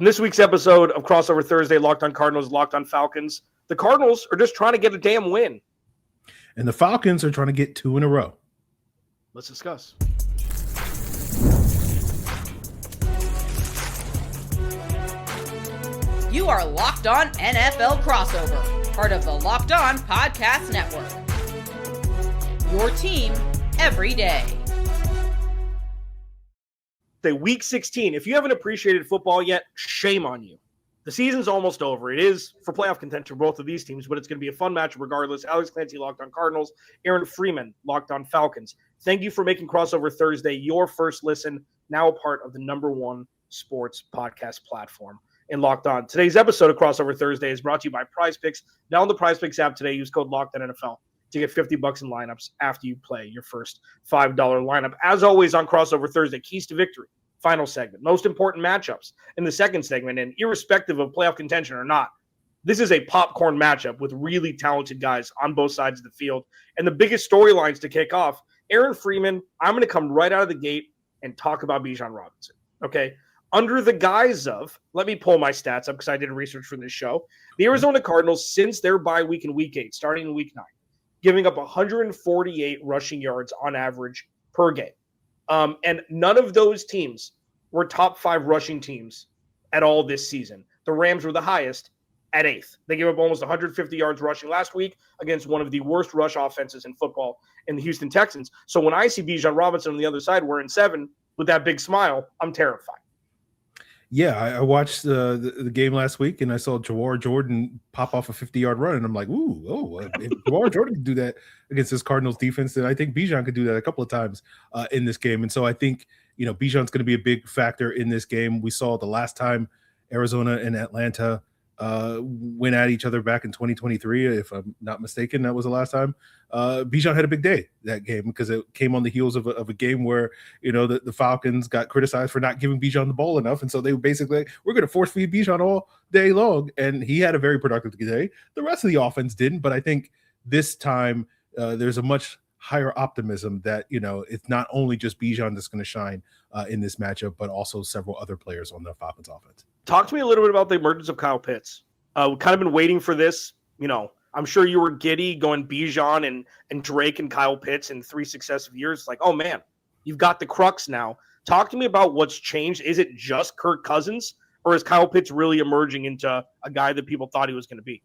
In this week's episode of Crossover Thursday, Locked on Cardinals, Locked on Falcons, the Cardinals are just trying to get a damn win. And the Falcons are trying to get 2 in a row. Let's discuss. You are Locked on NFL Crossover, part of the Locked on Podcast Network. Your team every day. Week 16. If you haven't appreciated football yet, shame on you. The season's almost over. It is for playoff contention for both of these teams, but it's going to be a fun match regardless. Alex Clancy, Locked on Cardinals. Aaron Freeman, Locked on Falcons. Thank you for making Crossover Thursday your first listen, now a part of the #1 sports podcast platform in Locked on. Today's episode of Crossover Thursday is brought to you by PrizePicks. Download the PrizePicks app today. Use code LOCKEDONNFL to get $50 in lineups after you play your first $5 lineup. As always on Crossover Thursday, keys to victory, final segment, most important matchups in the second segment, and irrespective of playoff contention or not, this is a popcorn matchup with really talented guys on both sides of the field. And the biggest storylines to kick off, Aaron Freeman, I'm going to come right out of the gate and talk about Bijan Robinson, okay? Under the guise of, let me pull my stats up because I did research for this show, the Arizona Cardinals, since their bye week in Week 8, starting in Week 9, giving up 148 rushing yards on average per game. And none of those teams were top 5 rushing teams at all this season. The Rams were the highest at 8th. They gave up almost 150 yards rushing last week against one of the worst rush offenses in football in the Houston Texans. So when I see Bijan Robinson on the other side wearing 7 with that big smile, I'm terrified. Yeah, I watched the game last week, and I saw Jawar Jordan pop off a 50-yard run, and I'm like, if Jawar Jordan could do that against this Cardinals defense, then I think Bijan could do that a couple of times in this game. And so I think, Bijan's going to be a big factor in this game. We saw the last time Arizona and Atlanta went at each other back in 2023, if I'm not mistaken. That was the last time. Bijan had a big day that game because it came on the heels of a game where, the Falcons got criticized for not giving Bijan the ball enough. And so they were basically like, we're going to force feed Bijan all day long. And he had a very productive day. The rest of the offense didn't. But I think this time there's a much higher optimism that, it's not only just Bijan that's going to shine in this matchup, but also several other players on the Falcons offense. Talk to me a little bit about the emergence of Kyle Pitts. We've kind of been waiting for this. I'm sure you were giddy going Bijan and Drake and Kyle Pitts in 3 successive years. It's like, oh, man, you've got the crux now. Talk to me about what's changed. Is it just Kirk Cousins, or is Kyle Pitts really emerging into a guy that people thought he was going to be?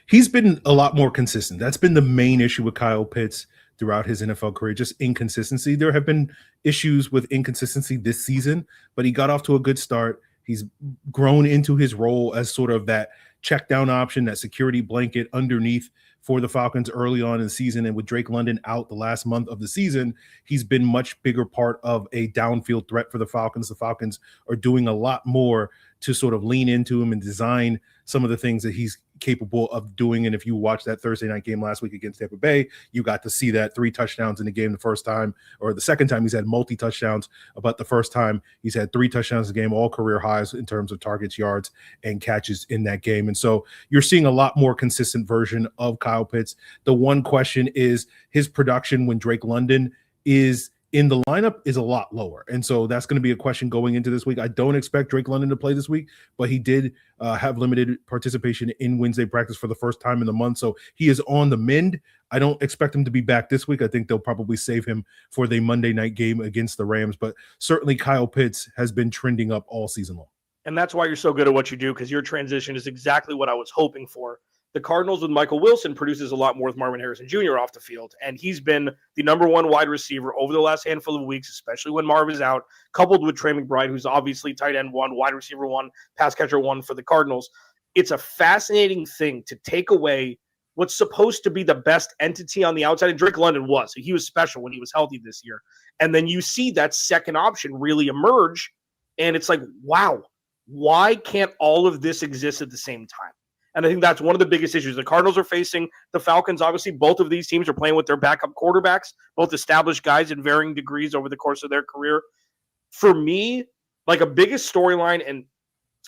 He's been a lot more consistent. That's been the main issue with Kyle Pitts throughout his NFL career, just inconsistency. There have been issues with inconsistency this season, but he got off to a good start. He's grown into his role as sort of that check down option, that security blanket underneath for the Falcons early on in the season. And with Drake London out the last month of the season, he's been much bigger part of a downfield threat for the Falcons. The Falcons are doing a lot more to sort of lean into him and design some of the things that he's capable of doing. And if you watch that Thursday night game last week against Tampa Bay, you got to see that 3 touchdowns in the game the first time, or the second time he's had multi-touchdowns, but the first time he's had 3 touchdowns in the game, all career highs in terms of targets, yards, and catches in that game. And so you're seeing a lot more consistent version of Kyle Pitts. The one question is his production when Drake London is in the lineup is a lot lower. And so that's going to be a question going into this week. I don't expect Drake London to play this week, but he did have limited participation in Wednesday practice for the first time in the month. So he is on the mend. I don't expect him to be back this week. I think they'll probably save him for the Monday night game against the Rams, but certainly Kyle Pitts has been trending up all season long. And that's why you're so good at what you do, because your transition is exactly what I was hoping for. The Cardinals with Michael Wilson produces a lot more with Marvin Harrison Jr. off the field, and he's been the #1 wide receiver over the last handful of weeks, especially when Marv is out, coupled with Trey McBride, who's obviously tight end 1, wide receiver 1, pass catcher 1 for the Cardinals. It's a fascinating thing to take away what's supposed to be the best entity on the outside, and Drake London was. He was special when he was healthy this year. And then you see that second option really emerge, and it's like, wow, why can't all of this exist at the same time? And I think that's one of the biggest issues. The Cardinals are facing the Falcons. Obviously, both of these teams are playing with their backup quarterbacks, both established guys in varying degrees over the course of their career. For me, like a biggest storyline, and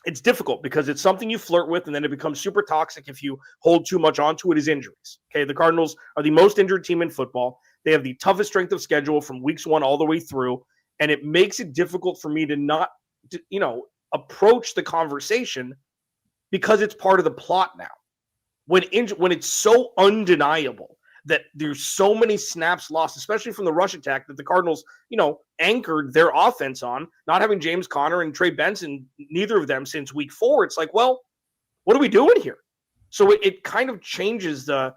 it's difficult because it's something you flirt with and then it becomes super toxic if you hold too much onto it, is injuries. Okay, the Cardinals are the most injured team in football. They have the toughest strength of schedule from weeks 1 all the way through, and it makes it difficult for me to not, approach the conversation because it's part of the plot now. When it's so undeniable that there's so many snaps lost, especially from the rush attack that the Cardinals, anchored their offense on, not having James Conner and Trey Benson, neither of them since week 4. It's like, well, what are we doing here? So it kind of changes the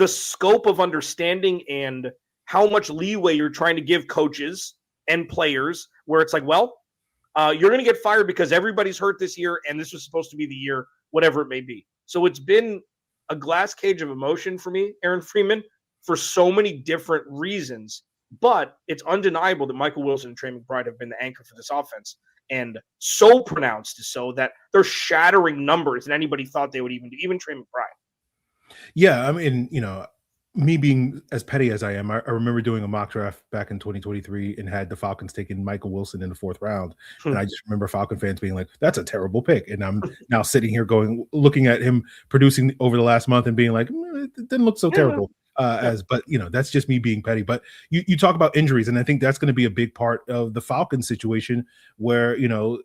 scope of understanding and how much leeway you're trying to give coaches and players, where it's like, well, you're going to get fired because everybody's hurt this year, and this was supposed to be the year, whatever it may be. So it's been a glass cage of emotion for me, Aaron Freeman, for so many different reasons. But it's undeniable that Michael Wilson and Trey McBride have been the anchor for this offense, and so pronounced so that they're shattering numbers that anybody thought they would even do, even Trey McBride. Yeah, I mean, me being as petty as I am, I remember doing a mock draft back in 2023 and had the Falcons taking Michael Wilson in the 4th round. And I just remember Falcon fans being like, that's a terrible pick. And I'm now sitting here looking at him producing over the last month and being like, it didn't look so terrible. But that's just me being petty. But you talk about injuries, and I think that's going to be a big part of the Falcons situation, where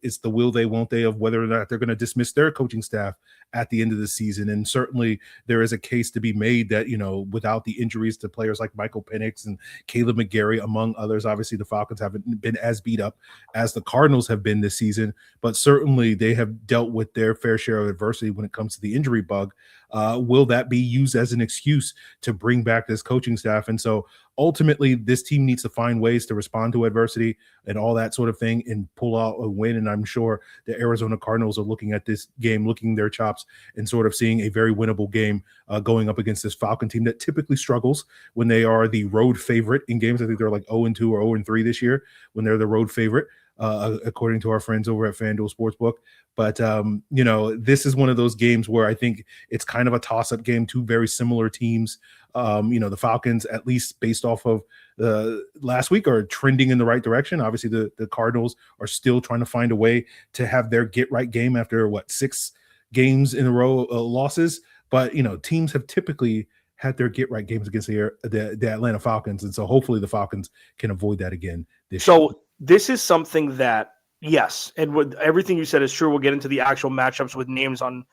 it's the will they, won't they, of whether or not they're going to dismiss their coaching staff at the end of the season. And certainly there is a case to be made that without the injuries to players like Michael Penix and Caleb McGarry, among others, obviously the Falcons haven't been as beat up as the Cardinals have been this season, but certainly they have dealt with their fair share of adversity when it comes to the injury bug. Will that be used as an excuse to bring back this coaching staff? And so ultimately this team needs to find ways to respond to adversity and all that sort of thing and pull out a win. And I'm sure the Arizona Cardinals are looking at this game, licking their chops and sort of seeing a very winnable game going up against this Falcon team that typically struggles when they are the road favorite in games. I think they're like 0-2 or 0-3 this year when they're the road favorite, according to our friends over at FanDuel Sportsbook. But, this is one of those games where I think it's kind of a toss-up game, two very similar teams. The Falcons, at least based off of last week, are trending in the right direction. Obviously, the Cardinals are still trying to find a way to have their get-right game after, 6 games in a row losses. But, teams have typically had their get-right games against the Atlanta Falcons, and so hopefully the Falcons can avoid that again this year. So this is something that, yes, and with everything you said is true. We'll get into the actual matchups with names on,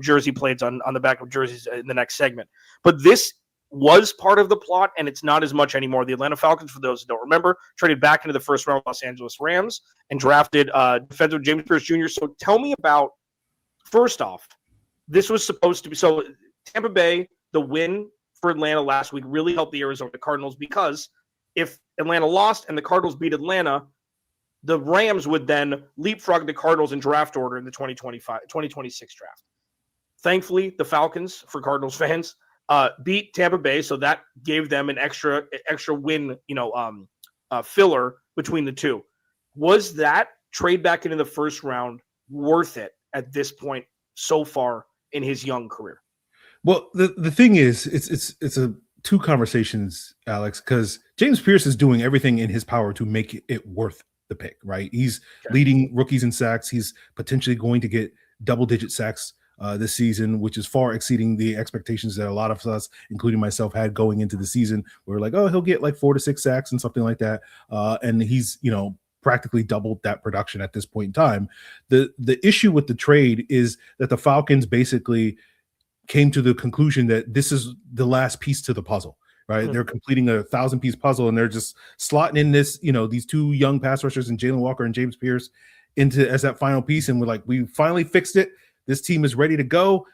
jersey plates on the back of jerseys in the next segment. But this was part of the plot, and it's not as much anymore. The Atlanta Falcons, for those who don't remember, traded back into the first round of Los Angeles Rams and drafted defensive James Pierce Jr. So tell me about, first off, this was supposed to be – so Tampa Bay, the win for Atlanta last week really helped the Arizona Cardinals, because if Atlanta lost and the Cardinals beat Atlanta, the Rams would then leapfrog the Cardinals in draft order in the 2026 draft. Thankfully, the Falcons, for Cardinals fans, beat Tampa Bay, so that gave them an extra win, filler between the two. Was that trade back into the first round worth it at this point so far in his young career? Well, the thing is, it's a two conversations, Alex, because James Pierce is doing everything in his power to make it worth the pick, right? He's leading rookies in sacks. He's potentially going to get double-digit sacks this season, which is far exceeding the expectations that a lot of us, including myself, had going into the season. We were like, oh, he'll get like 4 to 6 sacks and something like that. And he's, practically doubled that production at this point in time. The issue with the trade is that the Falcons basically came to the conclusion that this is the last piece to the puzzle, right? Mm-hmm. They're completing a 1,000-piece puzzle, and they're just slotting in this, these 2 young pass rushers and Jalen Walker and James Pierce as that final piece. And we're like, we finally fixed it. This team is ready to go.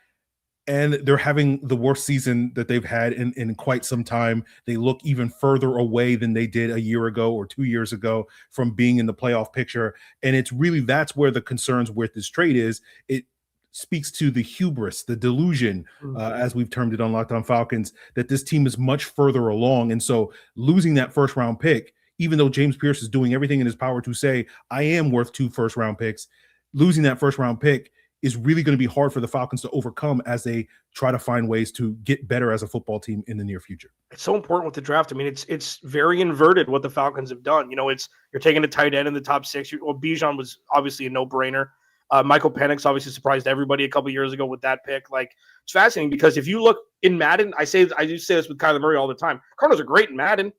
And they're having the worst season that they've had in quite some time. They look even further away than they did a year ago or 2 years ago from being in the playoff picture. And it's really, that's where the concerns with this trade is. It speaks to the hubris, the delusion, as we've termed it on Locked On Falcons, that this team is much further along. And so losing that first round pick, even though James Pierce is doing everything in his power to say, I am worth 2 first round picks, losing that first round pick is really going to be hard for the Falcons to overcome as they try to find ways to get better as a football team in the near future. It's so important with the draft. I mean, it's very inverted what the Falcons have done. You're taking a tight end in the top 6. Bijan was obviously a no-brainer. Michael Penix obviously surprised everybody a couple years ago with that pick. Like, it's fascinating because if you look in Madden, I do say this with Kyler Murray all the time. Cardinals are great in Madden.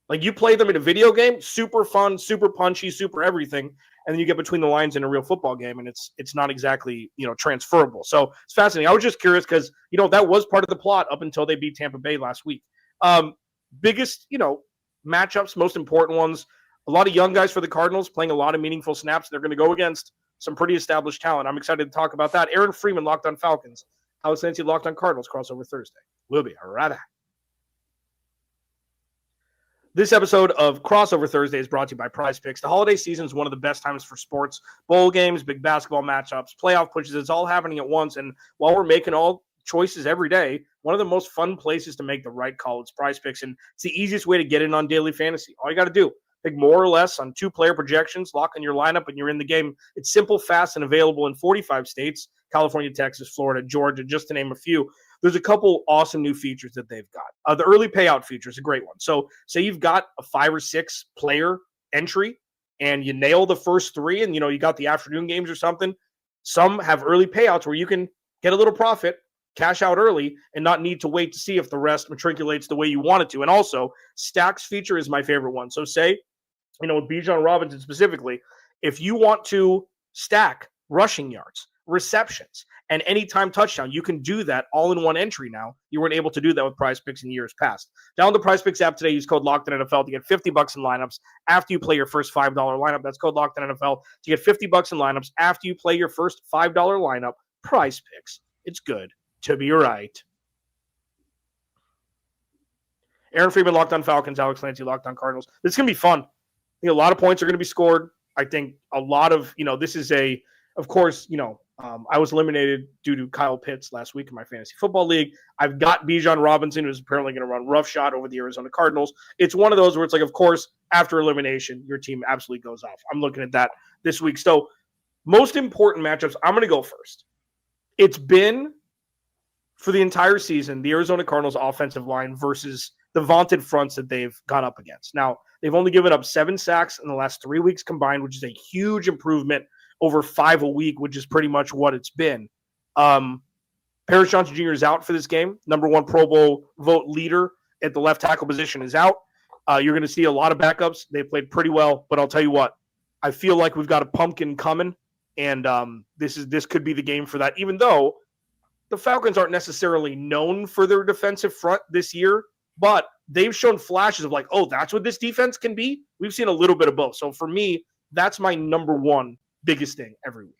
Like, you play them in a video game, super fun, super punchy, super everything. and then you get between the lines in a real football game, and it's not exactly, transferable. So it's fascinating. I was just curious because, that was part of the plot up until they beat Tampa Bay last week. Biggest, matchups, most important ones, a lot of young guys for the Cardinals playing a lot of meaningful snaps. They're going to go against some pretty established talent. I'm excited to talk about that. Aaron Freeman, Locked on Falcons. Alex Clancy, Locked on Cardinals, crossover Thursday. We'll be right back. This episode of Crossover Thursday is brought to you by PrizePicks. The holiday season is one of the best times for sports. Bowl games, big basketball matchups, playoff pushes, it's all happening at once. And while we're making all choices every day, one of the most fun places to make the right call is PrizePicks. And it's the easiest way to get in on daily fantasy. All you got to do, pick more or less on 2-player projections, lock in your lineup, and you're in the game. It's simple, fast, and available in 45 states, California, Texas, Florida, Georgia, just to name a few. There's a couple awesome new features that they've got. The early payout feature is a great one. So say you've got a 5 or 6 player entry and you nail the first 3 and, you got the afternoon games or something. Some have early payouts where you can get a little profit, cash out early, and not need to wait to see if the rest matriculates the way you want it to. And also, stacks feature is my favorite one. So say, with Bijan Robinson specifically, if you want to stack rushing yards, receptions, and anytime touchdown, you can do that all in one entry now. You weren't able to do that with PrizePicks in years past. Download the PrizePicks app today. Use code LOCKEDONNFL to get $50 in lineups after you play your first $5 lineup. That's code LOCKEDONNFL to get $50 in lineups after you play your first $5 lineup. PrizePicks. It's good to be right. Aaron Freeman, Locked on Falcons. Alex Clancy, Locked on Cardinals. This is going to be fun. A lot of points are going to be scored. I think a lot of, this is of course, I was eliminated due to Kyle Pitts last week in my fantasy football league. I've got Bijan Robinson, who's apparently going to run roughshod over the Arizona Cardinals. It's one of those where it's like, of course, after elimination, your team absolutely goes off. I'm looking at that this week. So most important matchups, I'm going to go first. It's been, for the entire season, the Arizona Cardinals offensive line versus the vaunted fronts that they've gone up against. Now, they've only given up 7 sacks in the last 3 weeks combined, which is a huge improvement over 5 a week, which is pretty much what it's been. Paris Johnson Jr. is out for this game. Number 1 Pro Bowl vote leader at the left tackle position is out. You're going to see a lot of backups. They played pretty well, but I'll tell you what, I feel like we've got a pumpkin coming, and this could be the game for that, even though the Falcons aren't necessarily known for their defensive front this year, but they've shown flashes of like, oh, that's what this defense can be. We've seen a little bit of both. So for me, that's my number 1 biggest thing every week.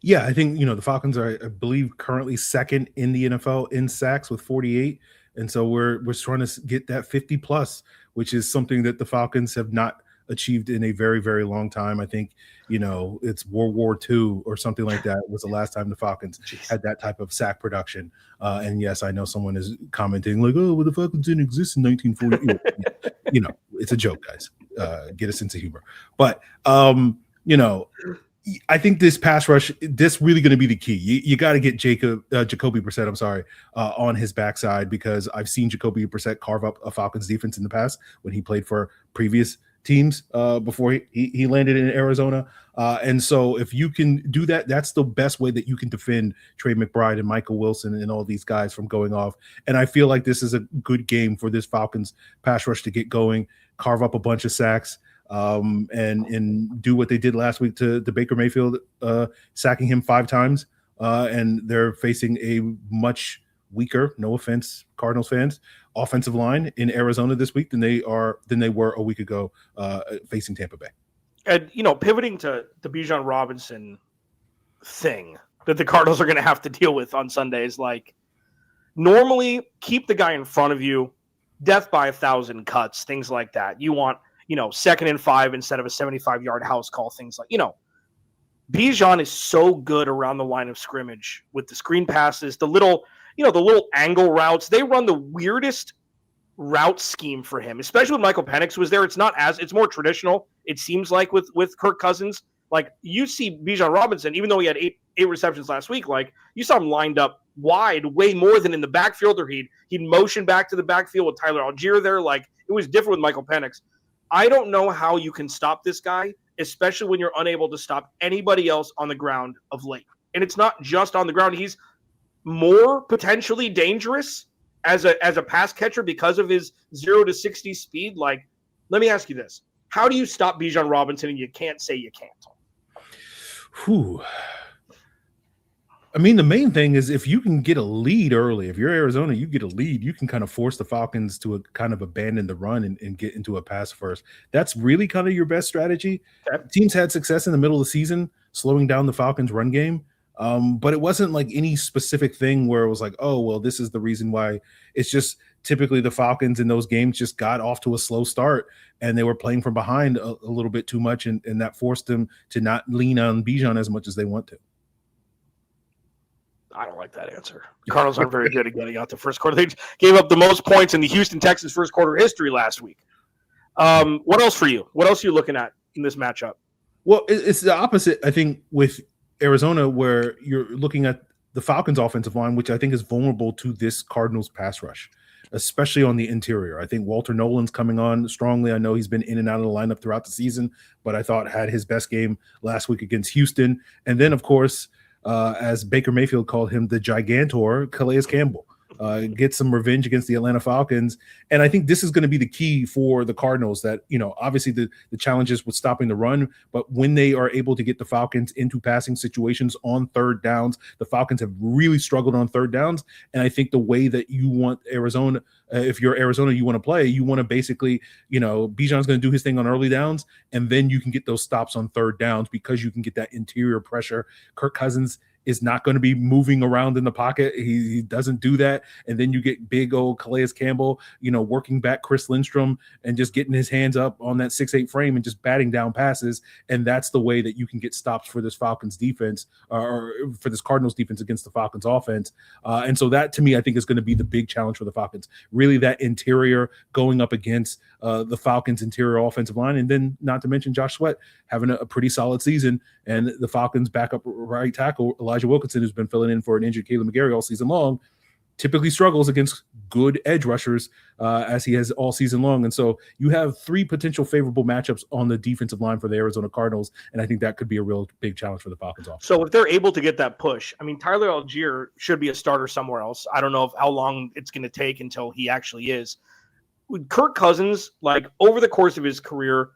Yeah, I think, the Falcons are, I believe, currently second in the NFL in sacks with 48. And so we're trying to get that 50 plus, which is something that the Falcons have not achieved in a very, very long time. I think, it's World War II or something like that was the last time the Falcons had that type of sack production. And yes, I know someone is commenting like, oh, well, the Falcons didn't exist in 1940. It's a joke, guys. Get a sense of humor. But, I think this pass rush, this really going to be the key. You got to get Jacoby Brissett, on his backside, because I've seen Jacoby Brissett carve up a Falcons defense in the past when he played for previous teams before he landed in Arizona. And so if you can do that, that's the best way that you can defend Trey McBride and Michael Wilson and all these guys from going off. And I feel like this is a good game for this Falcons pass rush to get going, carve up a bunch of sacks, and do what they did last week to Baker Mayfield, sacking him 5 times. And they're facing a much weaker, no offense, Cardinals fans, offensive line in Arizona this week than they were a week ago, facing Tampa Bay. And, pivoting to the Bijan Robinson thing that the Cardinals are going to have to deal with on Sunday is like, normally keep the guy in front of you, death by 1,000 cuts, things like that. You want, 2nd and 5 instead of a 75-yard house call, things like, Bijan is so good around the line of scrimmage with the screen passes, the little angle routes. They run the weirdest route scheme for him, especially when Michael Penix was there. It's more traditional, it seems like, with Kirk Cousins. Like, you see Bijan Robinson, even though he had eight receptions last week, like, you saw him lined up wide way more than in the backfield, or he'd motion back to the backfield with Tyler Algier there. Like, it was different with Michael Penix. I don't know how you can stop this guy, especially when you're unable to stop anybody else on the ground of late. And it's not just on the ground. He's more potentially dangerous as a pass catcher because of his 0 to 60 speed. Like, let me ask you this. How do you stop Bijan Robinson and you can't say you can't? Whew. I mean, the main thing is if you can get a lead early, if you're Arizona, you get a lead, you can kind of force the Falcons to kind of abandon the run and get into a pass first. That's really kind of your best strategy. Okay. Teams had success in the middle of the season, slowing down the Falcons' run game. But it wasn't like any specific thing where it was like, oh, well, this is the reason why. It's just typically the Falcons in those games just got off to a slow start and they were playing from behind a little bit too much. And that forced them to not lean on Bijan as much as they want to. I don't like that answer. The Cardinals aren't very good at getting out the first quarter. They gave up the most points in the Houston Texans first quarter history last week. What else for you? What else are you looking at in this matchup? Well, it's the opposite, I think, with Arizona, where you're looking at the Falcons' offensive line, which I think is vulnerable to this Cardinals pass rush, especially on the interior. I think Walter Nolan's coming on strongly. I know he's been in and out of the lineup throughout the season, but I thought had his best game last week against Houston. And then, of course, as Baker Mayfield called him, the Gigantor, Calais Campbell. Get some revenge against the Atlanta Falcons. And I think this is going to be the key for the Cardinals that, obviously the challenges with stopping the run, but when they are able to get the Falcons into passing situations on third downs, the Falcons have really struggled on third downs. And I think the way that you want Arizona, if you're Arizona, you want to play, you want to basically, Bijan's going to do his thing on early downs, and then you can get those stops on third downs because you can get that interior pressure. Kirk Cousins is not going to be moving around in the pocket. He doesn't do that. And then you get big old Calais Campbell, working back Chris Lindstrom and just getting his hands up on that 6'8" frame and just batting down passes. And that's the way that you can get stops for this Falcons defense or for this Cardinals defense against the Falcons offense. And so that, to me, I think is going to be the big challenge for the Falcons. Really that interior going up against the Falcons interior offensive line. And then not to mention Josh Sweat having a pretty solid season, and the Falcons backup right tackle, Elijah Wilkinson, who's been filling in for an injured Caleb McGarry all season long, typically struggles against good edge rushers as he has all season long. And so you have three potential favorable matchups on the defensive line for the Arizona Cardinals, and I think that could be a real big challenge for the Falcons offense. So if they're able to get that push, I mean, Tyler Algier should be a starter somewhere else. I don't know how long it's going to take until he actually is. With Kirk Cousins, like over the course of his career,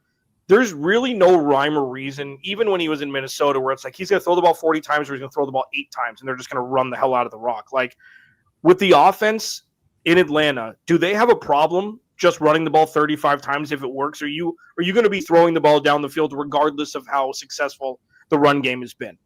there's really no rhyme or reason, even when he was in Minnesota, where it's like he's going to throw the ball 40 times or he's going to throw the ball 8 times, and they're just going to run the hell out of the rock. Like with the offense in Atlanta, do they have a problem just running the ball 35 times if it works? Are you going to be throwing the ball down the field regardless of how successful the run game has been?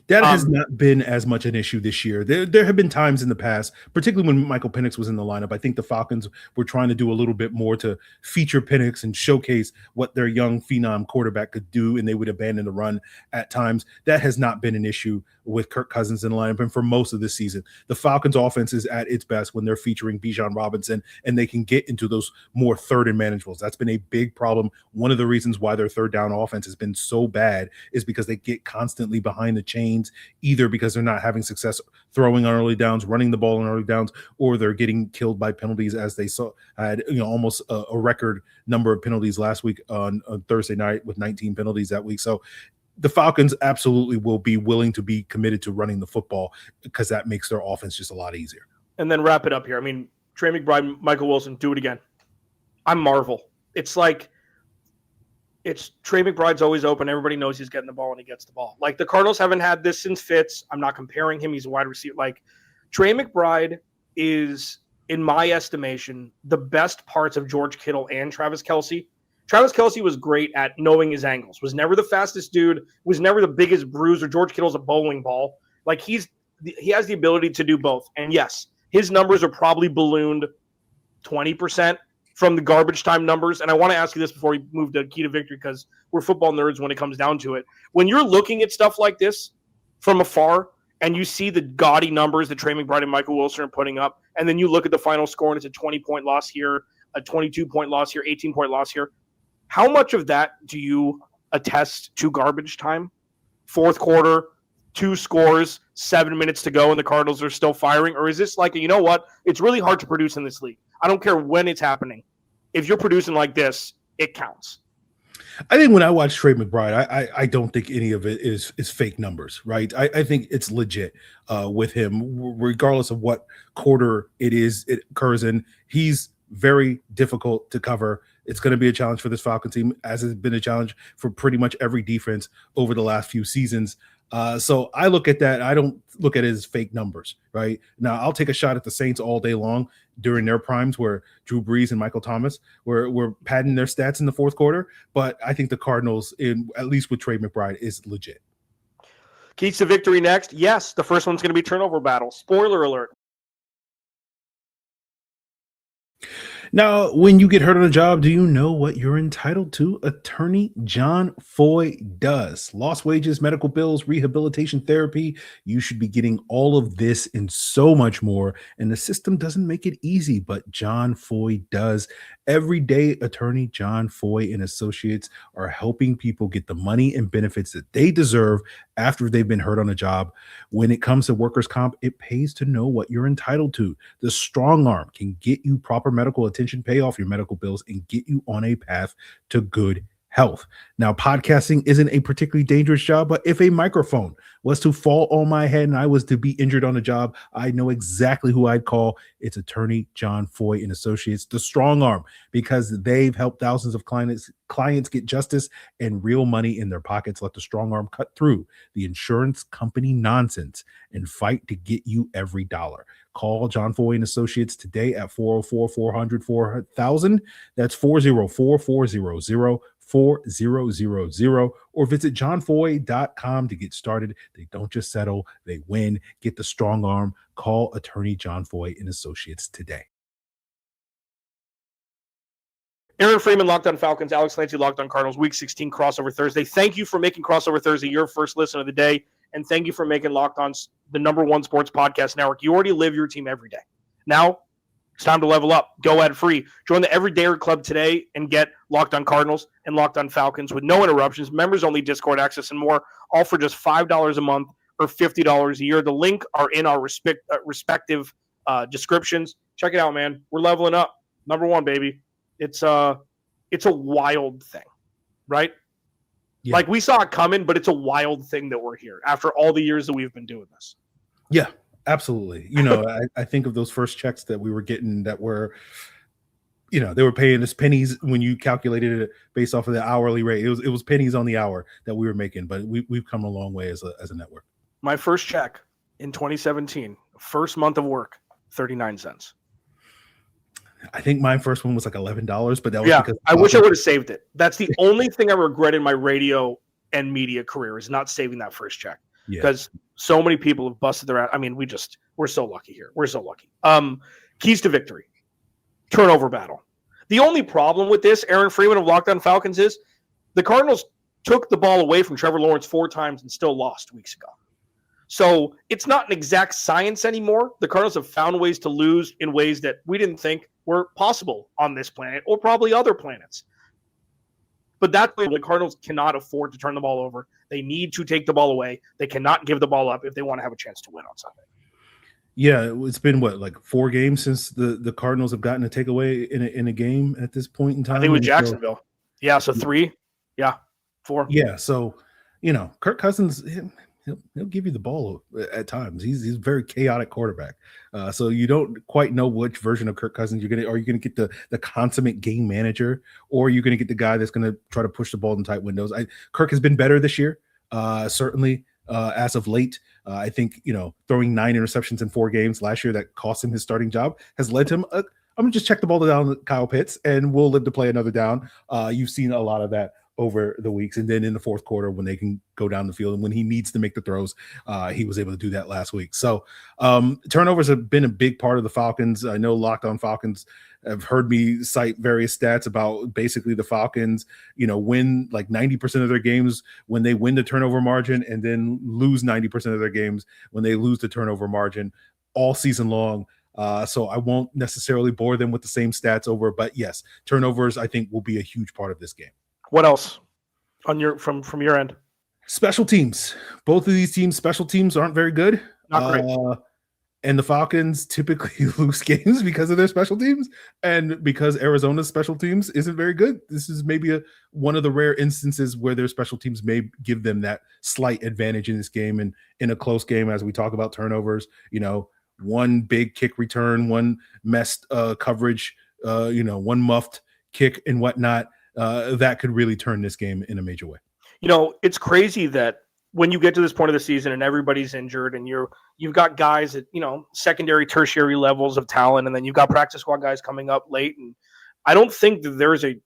That has not been as much an issue this year. There have been times in the past, particularly when Michael Penix was in the lineup. I think the Falcons were trying to do a little bit more to feature Penix and showcase what their young phenom quarterback could do, and they would abandon the run at times. That has not been an issue with Kirk Cousins in the lineup. And for most of this season, the Falcons offense is at its best when they're featuring Bijan Robinson and they can get into those more third and manageables. That's been a big problem. One of the reasons why their third down offense has been so bad is because they get constantly behind the chains, either because they're not having success throwing on early downs, running the ball on early downs, or they're getting killed by penalties, as they had almost a record number of penalties last week on Thursday night with 19 penalties that week. So the Falcons absolutely will be willing to be committed to running the football because that makes their offense just a lot easier. And then wrap it up here. I mean, Trey McBride, Michael Wilson, do it again. I'm Marvel. It's like it's Trey McBride's always open. Everybody knows he's getting the ball and he gets the ball. Like the Cardinals haven't had this since Fitz. I'm not comparing him. He's a wide receiver. Like Trey McBride is, in my estimation, the best parts of George Kittle and Travis Kelce. Travis Kelce was great at knowing his angles, was never the fastest dude, was never the biggest bruiser. George Kittle's a bowling ball. Like he has the ability to do both. And yes, his numbers are probably ballooned 20% from the garbage time numbers. And I want to ask you this before we move to key to victory, because we're football nerds when it comes down to it. When you're looking at stuff like this from afar and you see the gaudy numbers that Trey McBride and Michael Wilson are putting up, and then you look at the final score and it's a 20-point loss here, a 22-point loss here, 18-point loss here, how much of that do you attest to garbage time? Fourth quarter, 2 scores, 7 minutes to go, and the Cardinals are still firing? Or is this like, you know what? It's really hard to produce in this league. I don't care when it's happening. If you're producing like this, it counts. I think when I watch Trey McBride, I don't think any of it is fake numbers, right? I think it's legit with him, regardless of what quarter it occurs in. He's very difficult to cover. It's going to be a challenge for this Falcon team, as it's been a challenge for pretty much every defense over the last few seasons. So I look at that. I don't look at it as fake numbers, right? Now, I'll take a shot at the Saints all day long during their primes where Drew Brees and Michael Thomas were padding their stats in the fourth quarter. But I think the Cardinals, at least with Trey McBride, is legit. Keys to victory next. Yes, the first one's going to be turnover battle. Spoiler alert. Now, when you get hurt on a job, do you know what you're entitled to? Attorney John Foy does. Lost wages, medical bills, rehabilitation therapy. You should be getting all of this and so much more. And the system doesn't make it easy, but John Foy does. Everyday attorney John Foy and Associates are helping people get the money and benefits that they deserve after they've been hurt on a job. When it comes to workers' comp, it pays to know what you're entitled to. The strong arm can get you proper medical attention, pay off your medical bills, and get you on a path to good health. Now, podcasting isn't a particularly dangerous job, but if a microphone was to fall on my head and I was to be injured on a job, I know exactly who I'd call. It's attorney John Foy and Associates, the strong arm, because they've helped thousands of clients get justice and real money in their pockets. Let the strong arm cut through the insurance company nonsense and fight to get you every dollar. Call John Foy and Associates today at 404-400-4000. That's 404-400-4000, or visit johnfoy.com to get started. They don't just settle, they win. Get the strong arm. Call attorney John Foy and Associates today. Aaron Freeman, Locked On Falcons. Alex Clancy, Locked On Cardinals. Week 16 crossover Thursday. Thank you for making crossover Thursday your first listen of the day, and thank you for making Locked On the #1 sports podcast network. You already live your team every day. Now it's time to level up. Go ad free. Join the Everydayer Club today and get Locked On Cardinals and Locked On Falcons with no interruptions, members only Discord access, and more, all for just $5 a month or $50 a year. The link are in our respective descriptions. Check it out, man. We're leveling up. #1, baby. It's a wild thing, right? Yeah. Like, we saw it coming, but it's a wild thing that we're here after all the years that we've been doing this. Yeah, absolutely. I think of those first checks that we were getting that were, they were paying us pennies when you calculated it based off of the hourly rate. It was pennies on the hour that we were making, but we've come a long way as a network. My first check in 2017, first month of work, 39 cents. I think my first one was like $11, but that was because I wish I would have saved it. That's the only thing I regret in my radio and media career, is not saving that first check. Because so many people have busted their ass. I mean, we're so lucky here. We're so lucky. Keys to victory. Turnover battle. The only problem with this, Aaron Freeman of Locked On Falcons, is the Cardinals took the ball away from Trevor Lawrence 4 times and still lost weeks ago. So it's not an exact science anymore. The Cardinals have found ways to lose in ways that we didn't think were possible on this planet or probably other planets. But that's why the Cardinals cannot afford to turn the ball over. They need to take the ball away. They cannot give the ball up if they want to have a chance to win on Sunday. Yeah, it's been like 4 games since the Cardinals have gotten a takeaway in a game at this point in time. I think with Jacksonville. So 3. Yeah, 4. Yeah, so Kirk Cousins, he'll give you the ball at times. He's a very chaotic quarterback. So you don't quite know which version of Kirk Cousins you're going to. Are you going to get the consummate game manager, or are you going to get the guy that's going to try to push the ball in tight windows? Kirk has been better this year, certainly as of late. I think throwing 9 interceptions in 4 games last year that cost him his starting job has led to him. I'm going to just check the ball down to Kyle Pitts, and we'll live to play another down. You've seen a lot of that over the weeks, and then in the fourth quarter when they can go down the field and when he needs to make the throws, he was able to do that last week. So turnovers have been a big part of the Falcons. I know Locked On Falcons have heard me cite various stats about basically the Falcons, win like 90% of their games when they win the turnover margin, and then lose 90% of their games when they lose the turnover margin all season long. So I won't necessarily bore them with the same stats over, but yes, turnovers I think will be a huge part of this game. What else on from your end? Special teams. Both of these teams' special teams aren't very good. Not great. And the Falcons typically lose games because of their special teams, and because Arizona's special teams isn't very good. This is maybe one of the rare instances where their special teams may give them that slight advantage in this game, and in a close game, as we talk about turnovers, one big kick return, one messed coverage, one muffed kick and whatnot, that could really turn this game in a major way. It's crazy that when you get to this point of the season and everybody's injured and you've got guys at, secondary, tertiary levels of talent, and then you've got practice squad guys coming up late. And I don't think there's a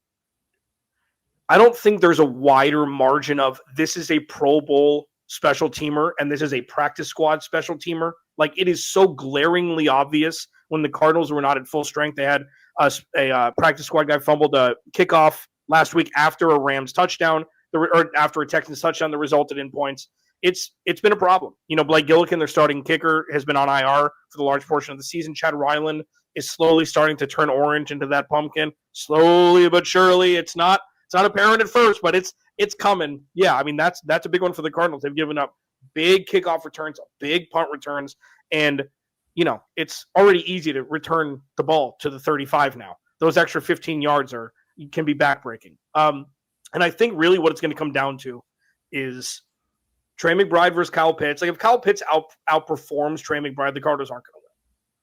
wider margin of this is a Pro Bowl special teamer and this is a practice squad special teamer. Like, it is so glaringly obvious when the Cardinals were not at full strength. They had a practice squad guy fumbled a kickoff last week after a Rams touchdown, or after a Texans touchdown that resulted in points. It's been a problem. Blake Gillikin, their starting kicker, has been on IR for the large portion of the season. Chad Ryland is slowly starting to turn orange into that pumpkin. Slowly but surely. It's not apparent at first, but it's coming. Yeah, I mean, that's a big one for the Cardinals. They've given up big kickoff returns, big punt returns, and it's already easy to return the ball to the 35 now. Those extra 15 yards can be backbreaking. And I think really what it's going to come down to is Trey McBride versus Kyle Pitts. Like, if Kyle Pitts outperforms Trey McBride, the Cardinals aren't going to win.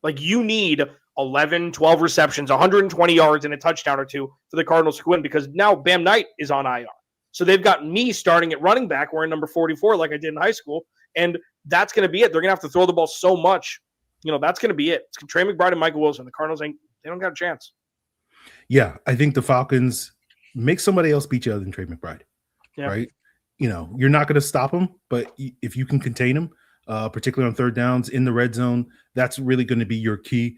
Like, you need 11, 12 receptions, 120 yards, and a touchdown or two for the Cardinals to win, because now Bam Knight is on IR. So they've got me starting at running back wearing number 44 like I did in high school, and that's going to be it. They're going to have to throw the ball so much. That's going to be it. It's Trey McBride and Michael Wilson. The Cardinals they don't got a chance. Yeah, I think the Falcons make somebody else beat you other than Trey McBride, right? You're not going to stop him, but if you can contain him, particularly on third downs in the red zone, that's really going to be your key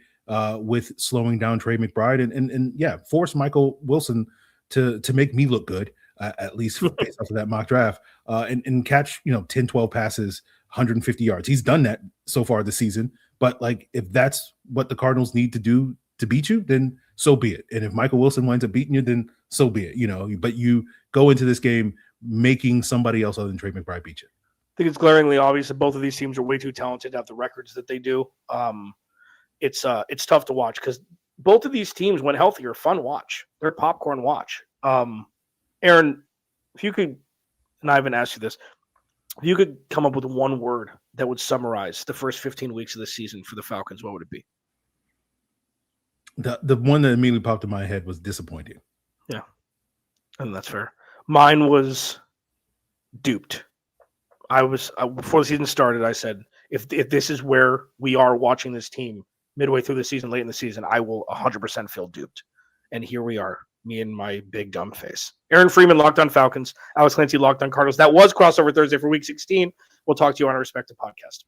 with slowing down Trey McBride and force Michael Wilson to make me look good, at least based off of that mock draft, and catch 10, 12 passes, 150 yards. He's done that so far this season, but like, if that's what the Cardinals need to do to beat you, then so be it. And if Michael Wilson winds up beating you, then so be it. But you go into this game making somebody else other than Trey McBride beat you. I think it's glaringly obvious that both of these teams are way too talented to have the records that they do. It's tough to watch because both of these teams, when healthy, are fun watch. They're popcorn watch. Aaron, if you could, and I haven't asked you this, if you could come up with one word that would summarize the first 15 weeks of the season for the Falcons, what would it be? The one that immediately popped in my head was disappointing. Yeah, and that's fair. Mine was duped. Before the season started, I said, if this is where we are watching this team midway through the season, late in the season, I will 100% feel duped. And here we are, me and my big dumb face. Aaron Freeman, Locked On Falcons. Alex Clancy, Locked On Cardinals. That was Crossover Thursday for Week 16. We'll talk to you on our respective podcast.